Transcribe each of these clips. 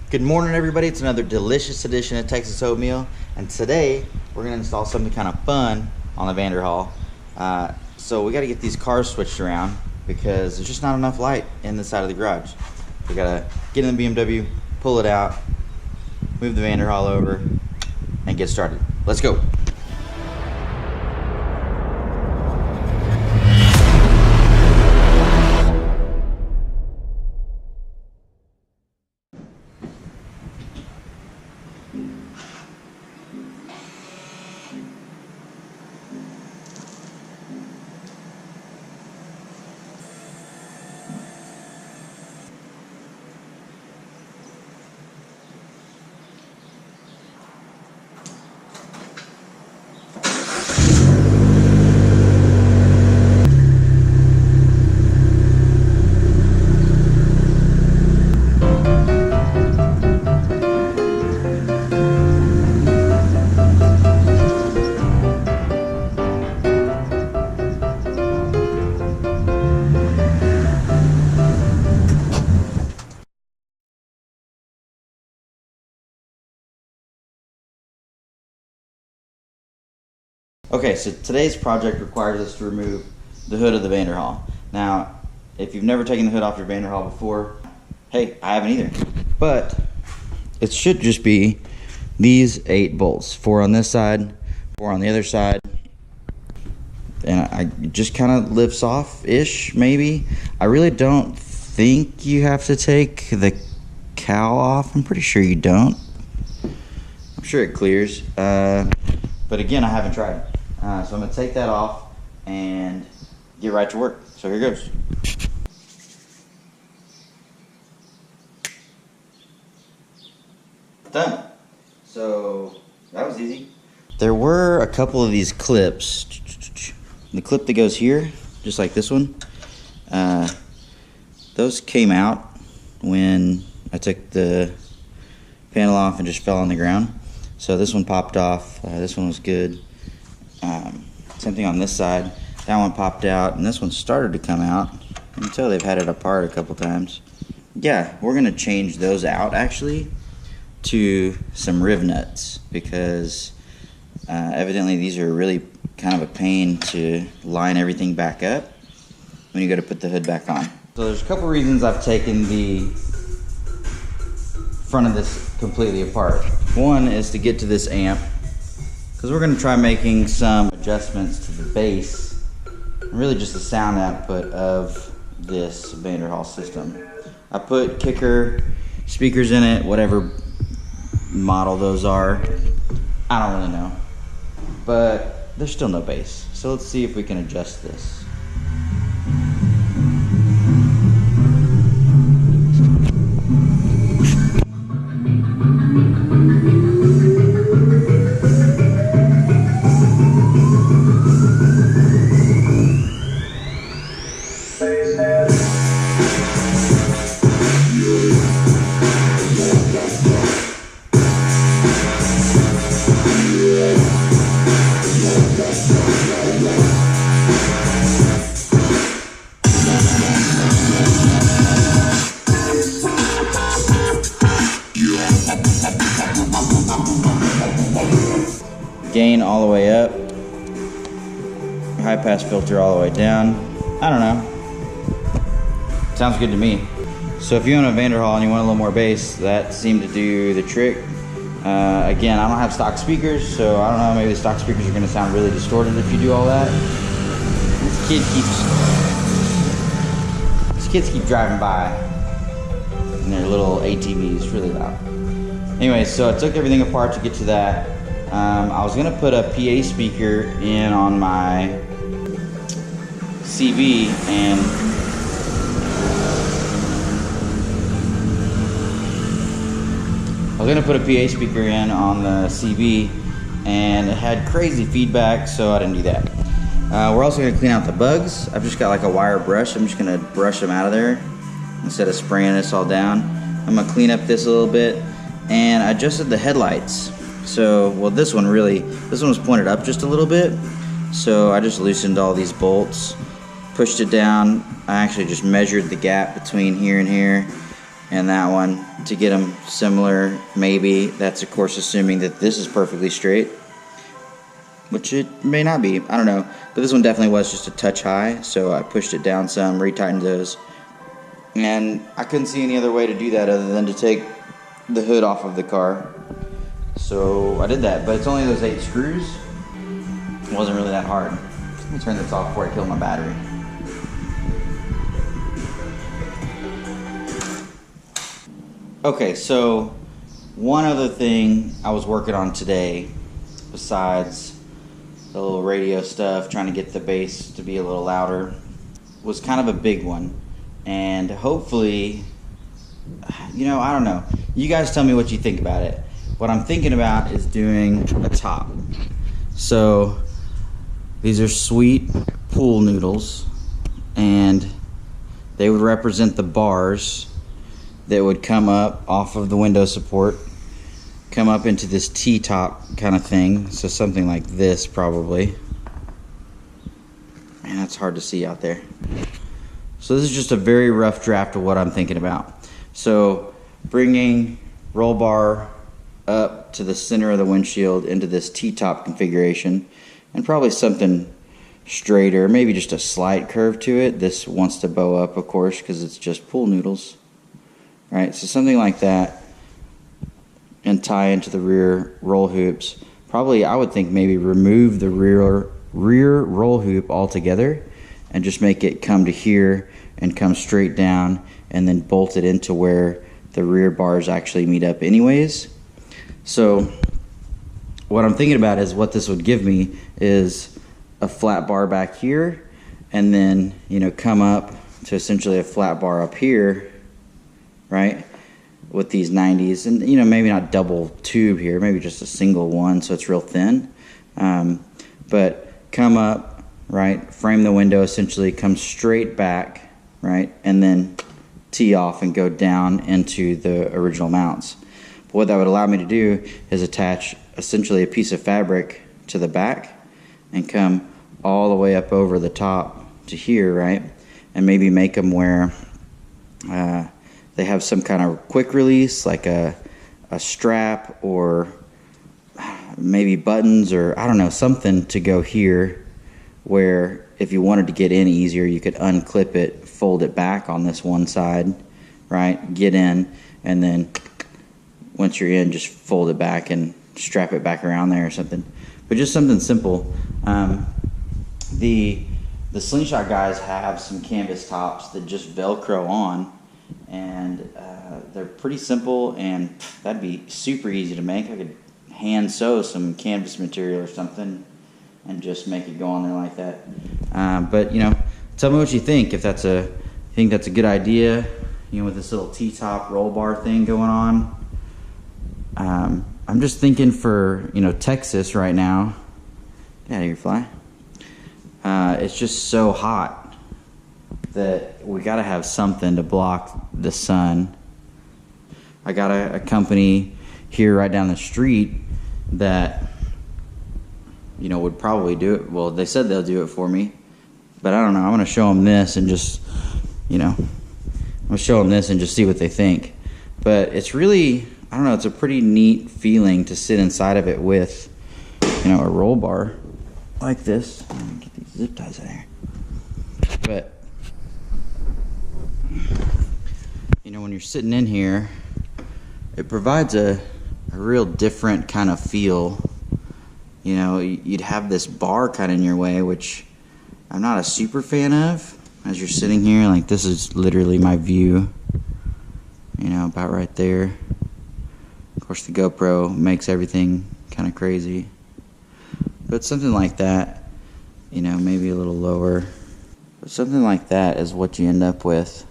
Good morning, everybody. It's another delicious edition of Texas Oatmeal, and today we're going to install something kind of fun on the Vanderhall. So we got to get these cars switched around because there's just not enough light in the side of the garage. We got to get in the BMW, pull it out, move the Vanderhall over, and get started. Let's go. Okay, so today's project requires us to remove the hood of the Vanderhall. Now, if you've never taken the hood off your Vanderhall before, hey, I haven't either. But it should just be these 8 bolts, 4 on this side, 4 on the other side, and it just kind of lifts off-ish, maybe. I really don't think you have to take the cowl off. I'm pretty sure you don't. I'm sure it clears, but again, I haven't tried. So I'm going to take that off and get right to work. So here goes. Done. So that was easy. There were a couple of these clips. The clip that goes here, just like this one, those came out when I took the panel off and just fell on the ground. So this one popped off. This one was good. Same thing on this side. That one popped out, and this one started to come out. You can tell they've had it apart a couple times. Yeah, we're gonna change those out actually to some riv nuts because evidently these are really kind of a pain to line everything back up when you go to put the hood back on. So there's a couple reasons I've taken the front of this completely apart. One is to get to this amp, because we're going to try making some adjustments to the bass and really just the sound output of this Vanderhall system. I put kicker speakers in it, whatever model those are. I don't really know, but there's still no bass. So let's see if we can adjust this. Gain all the way up, high pass filter all the way down. I don't know. Sounds good to me. So if you own a Vanderhall and you want a little more bass, that seemed to do the trick. Again, I don't have stock speakers, so I don't know, maybe the stock speakers are gonna sound really distorted if you do all that. These kids keep driving by in their little ATVs, really loud. Anyway, so I took everything apart to get to that. I was gonna put a PA speaker in on my CB, and I was gonna put a PA speaker in on the CB, and it had crazy feedback, so I didn't do that. We're also gonna clean out the bugs. I've just got like a wire brush. I'm just gonna brush them out of there instead of spraying this all down. I'm gonna clean up this a little bit, and I adjusted the headlights. So, well, this one was pointed up just a little bit, so I just loosened all these bolts, pushed it down. I actually just measured the gap between here and here, and that one to get them similar. Maybe that's of course assuming that this is perfectly straight, which it may not be, I don't know, but this one definitely was just a touch high, so I pushed it down some, retightened those, and I couldn't see any other way to do that other than to take the hood off of the car. So I did that, but it's only those 8 screws. It wasn't really that hard. Let me turn this off before I kill my battery. Okay, so one other thing I was working on today, besides the little radio stuff, trying to get the bass to be a little louder, was kind of a big one. And hopefully, I don't know. You guys tell me what you think about it. What I'm thinking about is doing a top. So these are sweet pool noodles, and they would represent the bars that would come up off of the window support, come up into this T-top kind of thing. So something like this probably. Man, that's hard to see out there. So this is just a very rough draft of what I'm thinking about. So bringing roll bar up to the center of the windshield into this T-top configuration, and probably something straighter, maybe just a slight curve to it. This wants to bow up, of course, because it's just pool noodles, right? So something like that, and tie into the rear roll hoops. Probably, I would think, maybe remove the rear roll hoop altogether and just make it come to here and come straight down, and then bolt it into where the rear bars actually meet up anyways. So what I'm thinking about is what this would give me is a flat bar back here, and then come up to essentially a flat bar up here, right, with these 90s, and maybe not double tube here, maybe just a single one so it's real thin, but come up, right, frame the window, essentially come straight back, right, and then tee off and go down into the original mounts. But what that would allow me to do is attach essentially a piece of fabric to the back and come all the way up over the top to here, right, and maybe make them where they have some kind of quick release, like a strap, or maybe buttons, or I don't know, something to go here where if you wanted to get in easier, you could unclip it, fold it back on this one side, right, get in, and then once you're in, just fold it back and strap it back around there or something. But just something simple. The Slingshot guys have some canvas tops that just Velcro on, and they're pretty simple, and that'd be super easy to make. I could hand sew some canvas material or something and just make it go on there like that. But tell me what you think. If you think that's a good idea, with this little T-top roll bar thing going on. I'm just thinking for Texas right now. Get out of here, fly. It's just so hot that we got to have something to block the sun. I got a company here right down the street that would probably do it. Well, they said they'll do it for me, but I don't know. I'm gonna show them this and just I'm gonna show them this and just see what they think. But it's really, I don't know, it's a pretty neat feeling to sit inside of it with a roll bar like this. Get these zip ties out of here. But when you're sitting in here, it provides a real different kind of feel. You'd have this bar kind of in your way, which I'm not a super fan of. As you're sitting here, like, this is literally my view, about right there. Of course, the GoPro makes everything kind of crazy. But something like that, maybe a little lower. But something like that is what you end up with.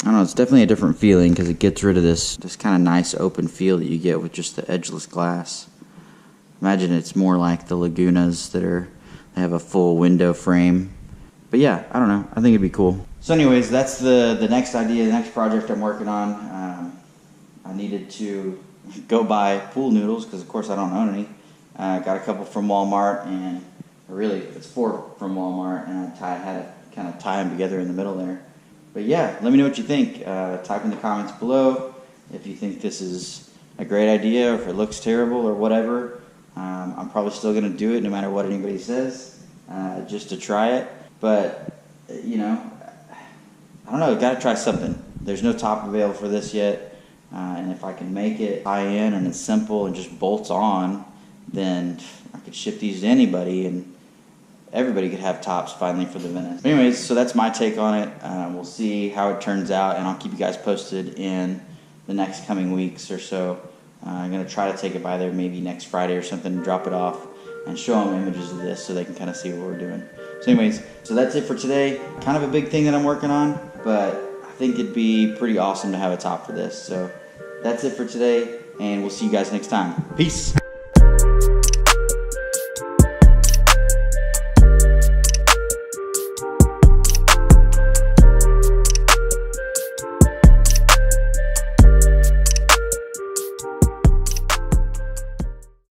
I don't know, it's definitely a different feeling because it gets rid of this kind of nice open feel that you get with just the edgeless glass. Imagine it's more like the Lagunas they have a full window frame. But yeah, I don't know, I think it'd be cool. So anyways, that's the next idea, the next project I'm working on. I needed to go buy pool noodles because of course I don't own any. Got a couple from Walmart, and really it's 4 from Walmart, and I had to kind of tie them together in the middle there. But yeah, let me know what you think. Type in the comments below if you think this is a great idea, or if it looks terrible or whatever. I'm probably still going to do it no matter what anybody says, just to try it. But, you know, I don't know, got to try something. There's no top available for this yet. And if I can make it high-end and it's simple and just bolts on, then I could ship these to anybody and everybody could have tops finally for the Venice. Anyways, so that's my take on it. We'll see how it turns out, and I'll keep you guys posted in the next coming weeks or so. I'm going to try to take it by there maybe next Friday or something and drop it off and show them images of this so they can kind of see what we're doing. So anyways, so that's it for today. Kind of a big thing that I'm working on, but I think it'd be pretty awesome to have a top for this. So that's it for today, and we'll see you guys next time. Peace!